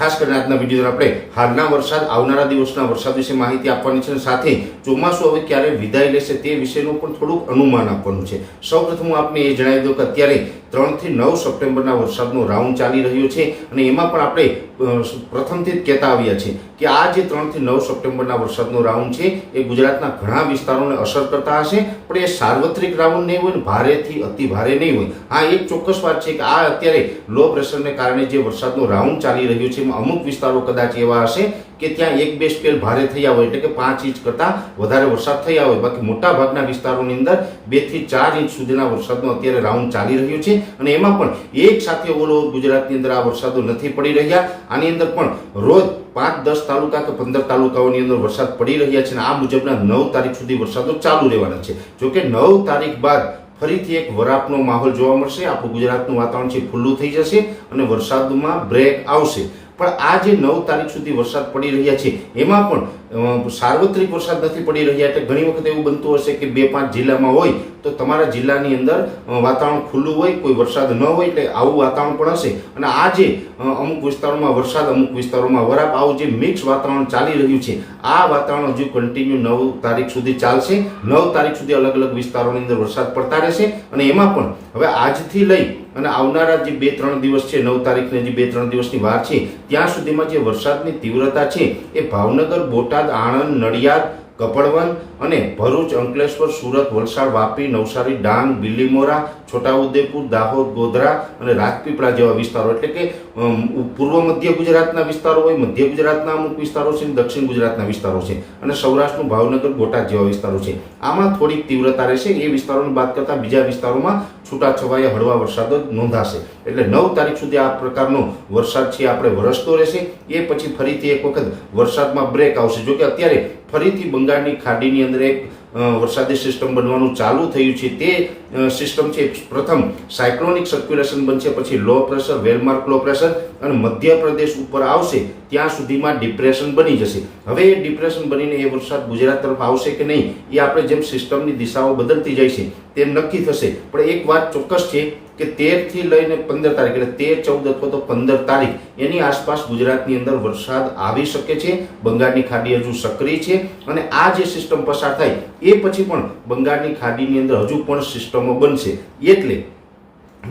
ખાસ કરીને આજના વિડીયો આપણે હાલના વરસાદ, આવનારા દિવસના વરસાદ વિશે માહિતી આપવાની છે, સાથે ચોમાસું હવે ક્યારે વિદાય લેશે તે વિશેનું પણ થોડુંક અનુમાન આપવાનું છે. સૌપ્રથમ હું આપને એ જણાવી દઉં કે અત્યારે 3 થી 9 સપ્ટેમ્બરના વરસાદનો રાઉન્ડ ચાલી રહ્યો છે અને એમાં પણ આપણે પ્રથમથી જ કહેતા આવ્યા છે કે આ જે 3 થી 9 સપ્ટેમ્બરના વરસાદનો રાઉન્ડ છે એ ગુજરાતના ઘણા વિસ્તારોને અસર કરતા હશે, પણ એ સાર્વત્રિક રાઉન્ડ નહીં હોય ને ભારેથી અતિ ભારે નહીં હોય. આ એક ચોક્કસ વાત છે કે આ અત્યારે લો પ્રેશરને કારણે જે વરસાદનો રાઉન્ડ ચાલી રહ્યો છે એમાં અમુક વિસ્તારો કદાચ એવા હશે કે ત્યાં 1-2 સ્પેલ ભારે થયા હોય, એટલે કે 5 ઇંચ કરતાં વધારે વરસાદ થયા હોય. બાકી મોટા ભાગના વિસ્તારોની અંદર 2 થી 4 ઇંચ સુધીના વરસાદનો અત્યારે રાઉન્ડ ચાલી રહ્યો છે અને એમાં પણ એક સાથે ઓલ ઓવર ગુજરાતની અંદર આ વરસાદો નથી પડી રહ્યા. આની અંદર પણ રોજ 5-10 તાલુકા કે 15 તાલુકાઓની અંદર વરસાદ પડી રહ્યા છે અને આ મુજબના 9 તારીખ સુધી વરસાદો ચાલુ રહેવાના છે. જોકે 9 તારીખ બાદ ફરીથી એક વરાપનો માહોલ જોવા મળશે. આપણું ગુજરાતનું વાતાવરણ છે ખુલ્લું થઈ જશે અને વરસાદમાં બ્રેક આવશે. પણ આ જે 9 તારીખ સુધી વરસાદ પડી રહ્યા છે એમાં પણ સાર્વત્રિક વરસાદ નથી પડી રહ્યા. એટલે ઘણી વખત એવું બનતું હશે કે 2-5 જિલ્લામાં હોય તો તમારા જિલ્લાની અંદર વાતાવરણ ખુલ્લું હોય, કોઈ વરસાદ ન હોય, એટલે આવું વાતાવરણ પણ હશે. અને આ જે અમુક વિસ્તારોમાં વરસાદ, અમુક વિસ્તારોમાં વરાપ, આવું જે મિક્સ વાતાવરણ ચાલી રહ્યું છે આ વાતાવરણ હજુ કન્ટિન્યુ 9 તારીખ સુધી ચાલશે. 9 તારીખ સુધી અલગ અલગ વિસ્તારોની અંદર વરસાદ પડતા રહેશે અને એમાં પણ હવે આજથી લઈ અને આવનારા જે 2-3 દિવસ છે, 9 તારીખને જે 2-3 દિવસની વાર છે ત્યાં સુધીમાં જે વરસાદની તીવ્રતા છે એ ભાવનગર, બોટાદ, આણંદ, નડિયાદ, કપડવન અને ભરૂચ, અંકલેશ્વર, સુરત, વલસાડ, વાપી, નવસારી, ડાંગ, બિલીમોરા, છોટાઉદેપુર, દાહોદ, ગોધરા અને રાજપીપળા જેવા વિસ્તારો, એટલે કે પૂર્વ મધ્ય ગુજરાતના વિસ્તારો હોય, મધ્ય ગુજરાતના અમુક વિસ્તારો છે, દક્ષિણ ગુજરાતના વિસ્તારો છે અને સૌરાષ્ટ્રનું ભાવનગર, બોટાદ જેવા વિસ્તારો છે. આમાં થોડીક તીવ્રતા રહેશે. એ વિસ્તારોને બાદ કરતા બીજા વિસ્તારોમાં છૂટાછવાયા હળવા વરસાદો નોંધાશે. એટલે 9 તારીખ સુધી આ પ્રકારનો વરસાદ છે આપણે વરસતો રહેશે. એ પછી ફરીથી એક વખત વરસાદમાં બ્રેક આવશે. જોકે અત્યારે ફરીથી બંગાળની ખાડીની અંદર એક વરસાદી સિસ્ટમ બનવાનું ચાલુ થયું છે. તે સિસ્ટમ છે પ્રથમ સાયક્લોનિક સર્ક્યુલેશન બનશે, પછી low pressure, well-marked low pressure અને મધ્યપ્રદેશ ઉપર આવશે ત્યાં સુધીમાં ડિપ્રેશન બની જશે. હવે એ ડિપ્રેશન બનીને એ વરસાદ ગુજરાત તરફ આવશે કે નહીં એ આપણે જેમ સિસ્ટમની દિશાઓ બદલતી જાય છે તેમ નક્કી થશે. પણ એક વાત ચોક્કસ છે કે 13 થી લઈને 15 તારીખ, એટલે 13, 14 અથવા તો 15 તારીખ એની આસપાસ ગુજરાતની અંદર વરસાદ આવી શકે છે. બંગાળની ખાડી હજુ સક્રિય છે અને આ જે સિસ્ટમ પસાર થાય એ પછી પણ બંગાળની ખાડીની અંદર હજુ પણ સિસ્ટમો બનશે. એટલે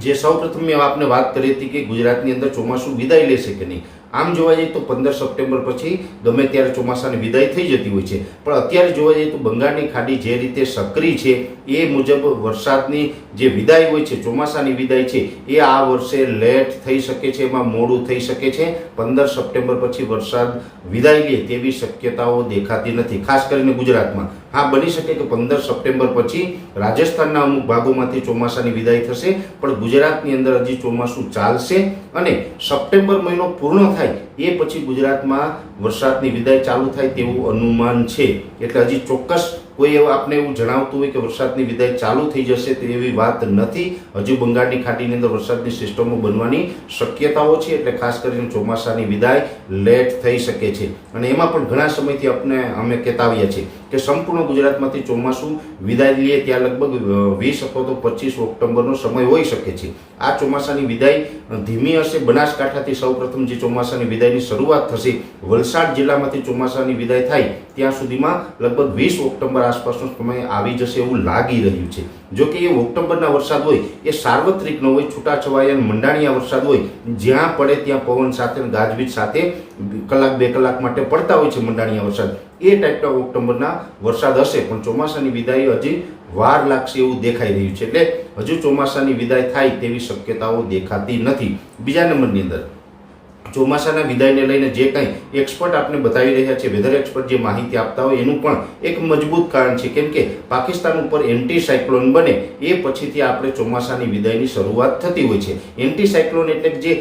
જે સૌપ્રથમ મેં આપને વાત કરી હતી કે ગુજરાતની અંદર ચોમાસું વિદાય લેશે કે નહીં, આમ જોવા જઈએ તો 15 સપ્ટેમ્બર પછી ગમે ત્યારે ચોમાસાની વિદાય થઈ જતી હોય છે. પણ અત્યારે જોવા જઈએ તો બંગાળની ખાડી જે રીતે સક્રિય છે એ મુજબ વરસાદની જે વિદાય હોય છે, ચોમાસાની વિદાય છે એ આ વર્ષે લેટ થઈ શકે છે, એમાં મોડું થઈ શકે છે. 15 સપ્ટેમ્બર પછી વરસાદ વિદાય લે તેવી શક્યતાઓ દેખાતી નથી, ખાસ કરીને ગુજરાતમાં. હા, બની શકે કે 15 સપ્ટેમ્બર પછી રાજસ્થાનના અમુક ભાગોમાંથી ચોમાસાની વિદાય થશે, પણ ગુજરાતની અંદર હજી ચોમાસું ચાલશે અને સપ્ટેમ્બર મહિનો પૂર્ણ થાય એ પછી ગુજરાતમાં વરસાદની વિદાય ચાલુ થાય તેવું અનુમાન છે. એટલે હજી ચોક્કસ કોઈ એવું આપને એવું જણાવતું હોય કે વરસાદની વિદાય ચાલુ થઈ જશે તેવી વાત નથી. હજુ બંગાળની ખાડીની અંદર વરસાદની સિસ્ટમો બનવાની શક્યતાઓ છે. એટલે ખાસ કરીને ચોમાસાની વિદાય લેટ થઈ શકે છે અને એમાં પણ ઘણા સમયથી અમે કહેતા આવ્યા છીએ કે સંપૂર્ણ ગુજરાતમાંથી ચોમાસું વિદાય લે ત્યાં લગભગ 20 અથવા તો 25 ઓક્ટોબરનો સમય હોઈ શકે છે. આ ચોમાસાની વિદાય ધીમી હશે. બનાસકાંઠાથી સૌપ્રથમ જે ચોમાસાની વિદાયની શરૂઆત થશે, વલસાડ જિલ્લામાંથી ચોમાસાની વિદાય થાય ત્યાં સુધીમાં લગભગ 20 ઓક્ટોબર આસપાસનો સમય આવી જશે એવું લાગી રહ્યું છે. જોકે એ ઓક્ટોબરના વરસાદ હોય એ સાર્વત્રિક ન હોય, છૂટાછવાયા મંડાણીયા વરસાદ હોય, જ્યાં પડે ત્યાં પવન સાથે ગાજવીજ સાથે કલાક 2 કલાક માટે પડતા હોય છે મંડાણીયા વરસાદ. એ ટાઈપના ઓક્ટોબરના વરસાદ હશે. પણ ચોમાસાની વિદાય હજી વાર લાગશે એવું દેખાઈ રહ્યું છે. એટલે હજુ ચોમાસાની વિદાય થાય તેવી શક્યતાઓ દેખાતી નથી. બીજા નંબરની અંદર ચોમાસાના વિદાયને લઈને જે કંઈ એક્સપર્ટ આપણે બતાવી રહ્યા છે, વેધર એક્સપર્ટ જે માહિતી આપતા હોય એનું પણ એક મજબૂત કારણ છે. કેમ કે પાકિસ્તાન ઉપર એન્ટી સાયક્લોન બને એ પછીથી આપણે ચોમાસાની વિદાયની શરૂઆત થતી હોય છે. એન્ટી સાયક્લોન એટલે જે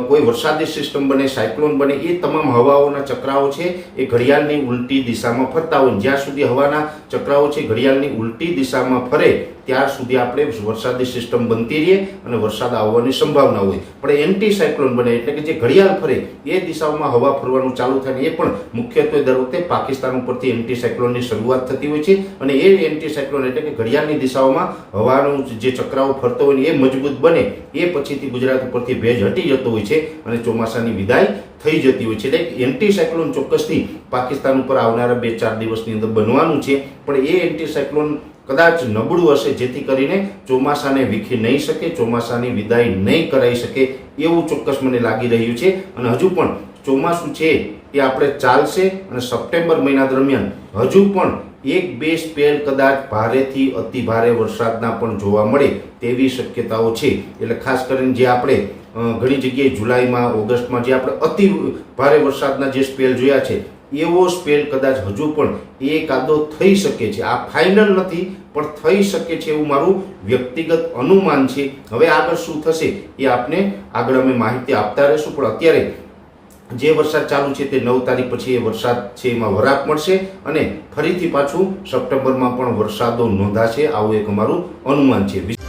કોઈ વરસાદી સિસ્ટમ બને, સાયક્લોન બને, એ તમામ હવાઓના ચક્રાઓ છે એ ઘડિયાળની ઉલટી દિશામાં ફરતા હોય. જ્યાં સુધી હવાના ચક્રાઓ છે ઘડિયાળની ઉલટી દિશામાં ફરે ત્યાર સુધી આપણે વરસાદી સિસ્ટમ બનતી રહે અને વરસાદ આવવાની સંભાવના હોય. પણ એન્ટી સાયક્લોન બને એટલે કે જે ઘડિયાળ ફરે એ દિશાઓમાં હવા ફરવાનું ચાલુ થાય. એ પણ મુખ્યત્વે દર વખતે પાકિસ્તાન ઉપરથી એન્ટી સાયક્લોનની શરૂઆત થતી હોય છે અને એ એન્ટી સાયક્લોન એટલે કે ઘડિયાળની દિશાઓમાં હવાનું જે ચક્રાઓ ફરતો હોય એ મજબૂત બને એ પછીથી ગુજરાત ઉપરથી ભેજ હટી જતો હોય છે અને ચોમાસાની વિદાય થઈ જતી હોય છે. એટલે એન્ટી સાયક્લોન ચોક્કસથી પાકિસ્તાન ઉપર આવનારા 2-4 દિવસની અંદર બનવાનું છે, પણ એ એન્ટી સાયક્લોન કદાચ નબળું હશે, જેથી કરીને ચોમાસાને વીખી નહીં શકે, ચોમાસાની વિદાય નહીં કરાઈ શકે એવું ચોક્કસ મને લાગી રહ્યું છે. અને હજુ પણ ચોમાસું છે એ આપણે ચાલશે અને સપ્ટેમ્બર મહિના દરમિયાન હજુ પણ 1-2 સ્પેલ કદાચ ભારેથી અતિ ભારે વરસાદના પણ જોવા મળે તેવી શક્યતાઓ છે. એટલે ખાસ કરીને જે આપણે ઘણી જગ્યાએ જુલાઈમાં, ઓગસ્ટમાં જે આપણે અતિ ભારે વરસાદના જે સ્પેલ જોયા છે એવો સ્પેલ કદાચ હજુ પણ એકાદો થઈ શકે છે. આ ફાઇનલ નથી, પણ થઈ શકે છે એવું મારું વ્યક્તિગત અનુમાન છે. હવે આગળ શું થશે એ આપને આગળ અમે માહિતી આપતા રહીશું, પણ અત્યારે જે વરસાદ ચાલુ છે તે 9 તારીખ પછી એ વરસાદ છે એમાં વરાપ મળશે અને ફરીથી પાછું સપ્ટેમ્બરમાં પણ વરસાદો નોંધાશે, આવું એક અમારું અનુમાન છે.